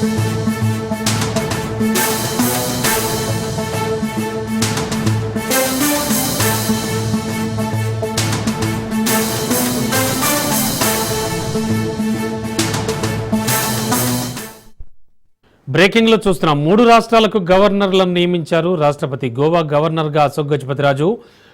Breaking లో చూస్తున్నాం. 3 రాష్ట్రాలకు గవర్నర్లను నియమించారు రాష్ట్రపతి. గోవా గవర్నర్ గా అశోక్ గజపతిరాజు,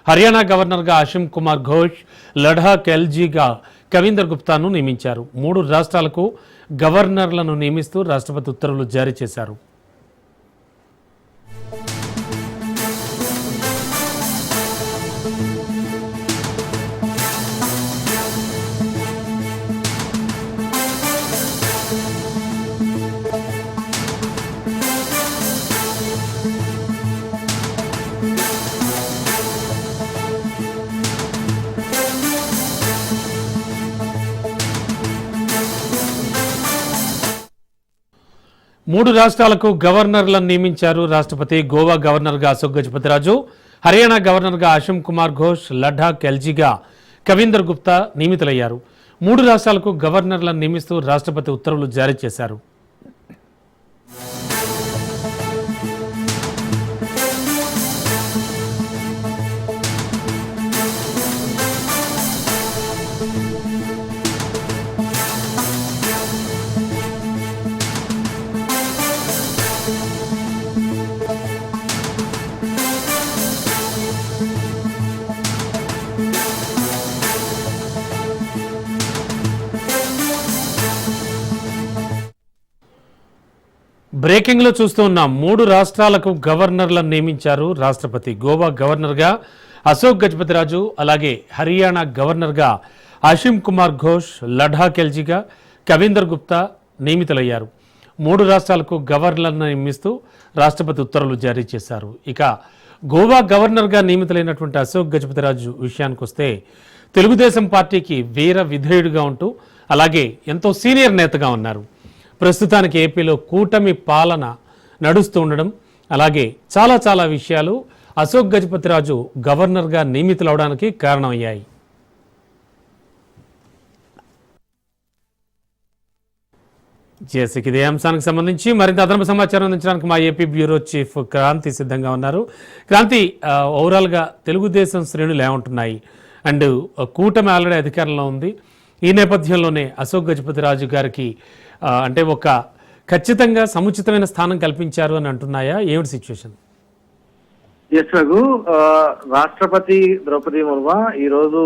హర్యానా గవర్నర్ గా అశిమ్ కుమార్ ఘోష్, లడాక్ ఎల్జీగా కవీందర్ గుప్తాను నియమించారు. 3 రాష్ట్రాలకు గవర్నర్లను నియమిస్తూ రాష్ట్రపతి ఉత్తర్వులు జారీ చేశారు. మూడు రాష్ట్రాలకు గవర్నర్లను నియమించారు రాష్ట్రపతి. గోవా గవర్నర్గా అశోక్ గజపతిరాజు, హర్యానా గవర్నర్గా అశిమ్ కుమార్ ఘోష్, లడాక్ ఎల్జీగా కవీందర్ గుప్తా నియమితులయ్యారు. 3 రాష్ట్రాలకు గవర్నర్లను నియమిస్తూ రాష్ట్రపతి ఉత్తర్వులు జారీ చేశారు. బ్రేకింగ్ లో చూస్తూ ఉన్నాం. 3 రాష్ట్రాలకు గవర్నర్లను నియమించారు రాష్ట్రపతి. గోవా గవర్నర్గా అశోక్ గజపతిరాజు, అలాగే హర్యానా గవర్నర్గా అశిమ్ కుమార్ ఘోష్, లడాక్ ఎల్జీగా కవీందర్ గుప్తా నియమితులయ్యారు. 3 రాష్ట్రాలకు గవర్నర్లను నియమిస్తూ రాష్ట్రపతి ఉత్తర్వులు జారీ చేశారు. ఇక గోవా గవర్నర్గా నియమితులైనటువంటి అశోక్ గజపతిరాజు విషయానికి వస్తే, తెలుగుదేశం పార్టీకి వీర విధేయుడిగా ఉంటూ అలాగే ఎంతో సీనియర్ నేతగా ఉన్నారు. ప్రస్తుతానికి ఏపీలో కూటమి పాలన నడుస్తూ ఉండడం, అలాగే చాలా విషయాలు అశోక్ గజపతిరాజు గవర్నర్గా నియమితులవడానికి కారణమయ్యాయి. ఇదే అంశానికి సంబంధించి మరింత అదనపు సమాచారం అందించడానికి మా ఏపీ బ్యూరో చీఫ్ క్రాంతి సిద్ధంగా ఉన్నారు. క్రాంతి, ఓవరాల్గా తెలుగుదేశం శ్రేణులు ఏమంటున్నాయి? అండ్ కూటమి ఆల్రెడీ అధికారంలో ఉంది. ఈ నేపథ్యంలోనే అశోక్ గజపతిరాజు గారికి అంటే ఒక ఖచ్చితంగా సముచితమైన స్థానం కల్పించారు అని అంటున్నాయా? ఏమిటి సిచ్యువేషన్? ఎస్ రఘు, రాష్ట్రపతి ద్రౌపది ముర్ము ఈ రోజు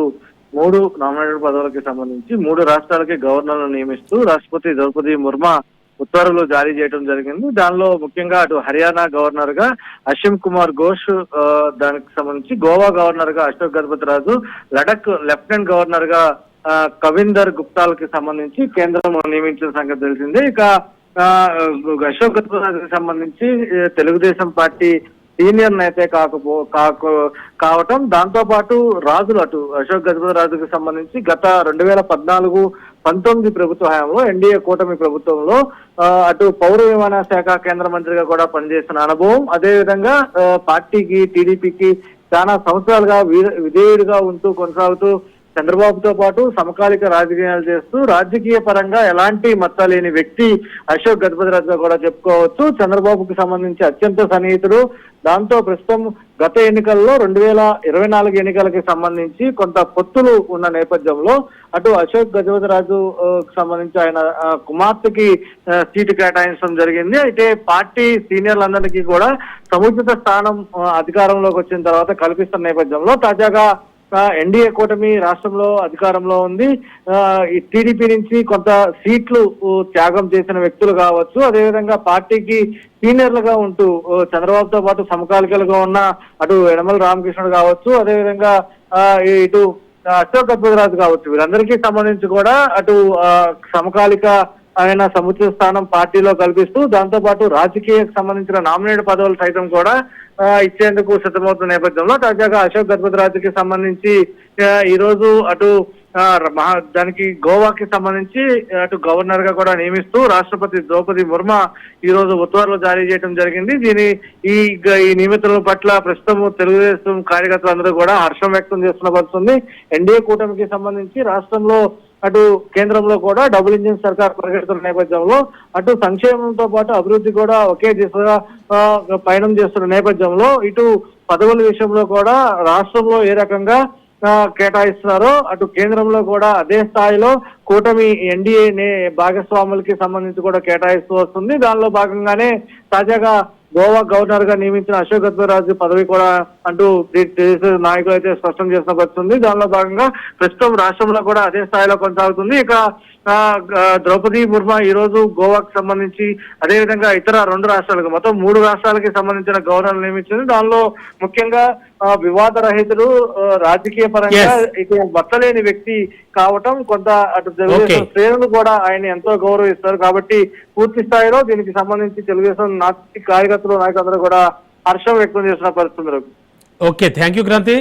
3 నామినేటెడ్ పదవులకి సంబంధించి 3 రాష్ట్రాలకి గవర్నర్లను నియమిస్తూ రాష్ట్రపతి ద్రౌపది ముర్ము ఉత్తర్వులు జారీ చేయడం జరిగింది. దానిలో ముఖ్యంగా అటు హర్యానా గవర్నర్ గా అశిమ్ కుమార్ ఘోష్, దానికి సంబంధించి గోవా గవర్నర్ గా అశోక్ గజపతిరాజు, లడాక్ లెఫ్టినెంట్ గవర్నర్ గా కవీందర్ గుప్తాలకి సంబంధించి కేంద్రం నియమించిన సంగతి తెలిసిందే. ఇక అశోక్ గజపతిరాజుకి సంబంధించి తెలుగుదేశం పార్టీ సీనియర్ నేతే కావటం, దాంతో పాటు రాజులు అటు అశోక్ గజపతిరాజుకి సంబంధించి గత 2014-19 ప్రభుత్వ హయాంలో ఎన్డీఏ కూటమి ప్రభుత్వంలో అటు పౌర విమాన శాఖ కేంద్ర మంత్రిగా కూడా పనిచేసిన అనుభవం, అదేవిధంగా పార్టీకి టీడీపీకి చాలా సంవత్సరాలుగా విధేయుడిగా ఉంటూ కొనసాగుతూ చంద్రబాబుతో పాటు సమకాలిక రాజకీయాలు చేస్తూ రాజకీయ పరంగా ఎలాంటి మచ్చ లేని వ్యక్తి అశోక్ గజపతిరాజుగా కూడా చెప్పుకోవచ్చు. చంద్రబాబుకి సంబంధించి అత్యంత సన్నిహితుడు. దాంతో ప్రస్తుతం గత ఎన్నికల్లో 2024 ఎన్నికలకి సంబంధించి కొంత పొత్తులు ఉన్న నేపథ్యంలో అటు అశోక్ గజపతిరాజు సంబంధించి ఆయన కుమార్తెకి సీటు కేటాయించడం జరిగింది. అయితే పార్టీ సీనియర్లందరికీ కూడా సముచిత స్థానం అధికారంలోకి వచ్చిన తర్వాత కల్పిస్తున్న నేపథ్యంలో తాజాగా ఎన్డీఏ కూటమి రాష్ట్రంలో అధికారంలో ఉంది. టీడీపీ నుంచి కొంత సీట్లు త్యాగం చేసిన వ్యక్తులు కావచ్చు, అదేవిధంగా పార్టీకి సీనియర్లుగా ఉంటూ చంద్రబాబుతో పాటు సమకాలికలుగా ఉన్న అటు యనమల రామకృష్ణుడు కావచ్చు, అదేవిధంగా ఇటు అశోక్ గజపతిరాజు కావచ్చు, వీరందరికీ సంబంధించి కూడా అటు సమకాలిక ఆయన సముచిత స్థానం పార్టీలో కల్పిస్తూ దాంతో పాటు రాజకీయానికి సంబంధించిన నామినేటెడ్ పదవులు సైతం కూడా ఇచ్చేందుకు సిద్ధమవుతున్న నేపథ్యంలో తాజాగా అశోక్ గజపతిరాజుకి సంబంధించి ఈ రోజు అటు దానికి గోవాకి సంబంధించి అటు గవర్నర్ గా కూడా నియమిస్తూ రాష్ట్రపతి ద్రౌపది ముర్ము ఈ రోజు ఉత్తర్వులు జారీ చేయడం జరిగింది. ఈ నియమితుల పట్ల ప్రస్తుతం తెలుగుదేశం కార్యకర్తలందరూ కూడా హర్షం వ్యక్తం చేస్తున్న పరిస్థితుంది. ఎన్డీఏ కూటమికి సంబంధించి రాష్ట్రంలో అటు కేంద్రంలో కూడా డబుల్ ఇంజిన్ సర్కార్ పరిగెడుతున్న నేపథ్యంలో అటు సంక్షేమంతో పాటు అభివృద్ధి కూడా ఒకే దిశగా పయనం చేస్తున్న నేపథ్యంలో ఇటు పదవుల విషయంలో కూడా రాష్ట్రంలో ఏ రకంగా కేటాయిస్తున్నారో అటు కేంద్రంలో కూడా అదే స్థాయిలో కూటమి ఎన్డీఏ భాగస్వాములకి సంబంధించి కూడా కేటాయిస్తూ వస్తుంది. దానిలో భాగంగానే తాజాగా గోవా గవర్నర్ గా నియమించిన అశోక్ గజపతిరాజు పదవి కూడా అంటూ నాయకులు అయితే స్పష్టం చేసిన పరిస్థితుంది. దానిలో భాగంగా ప్రస్తుతం రాష్ట్రంలో కూడా అదే స్థాయిలో కొనసాగుతుంది. ఇక ద్రౌపది ముర్ము ఈ రోజు గోవాకు సంబంధించి అదేవిధంగా ఇతర 2 రాష్ట్రాలకు మొత్తం 3 రాష్ట్రాలకి సంబంధించిన గవర్నర్ నియమించింది. దానిలో ముఖ్యంగా వివాద రహితుడు, రాజకీయ పరంగా ఇక బతలేని వ్యక్తి కావటం కొంత అటు తెలుగుదేశం శ్రేణులు కూడా ఆయన ఎంతో గౌరవిస్తారు. కాబట్టి పూర్తి స్థాయిలో దీనికి సంబంధించి తెలుగుదేశం కార్యకర్తలు నాయకులందరూ కూడా హర్షం వ్యక్తం చేసిన పరిస్థితులు. Okay, thank you Kranti.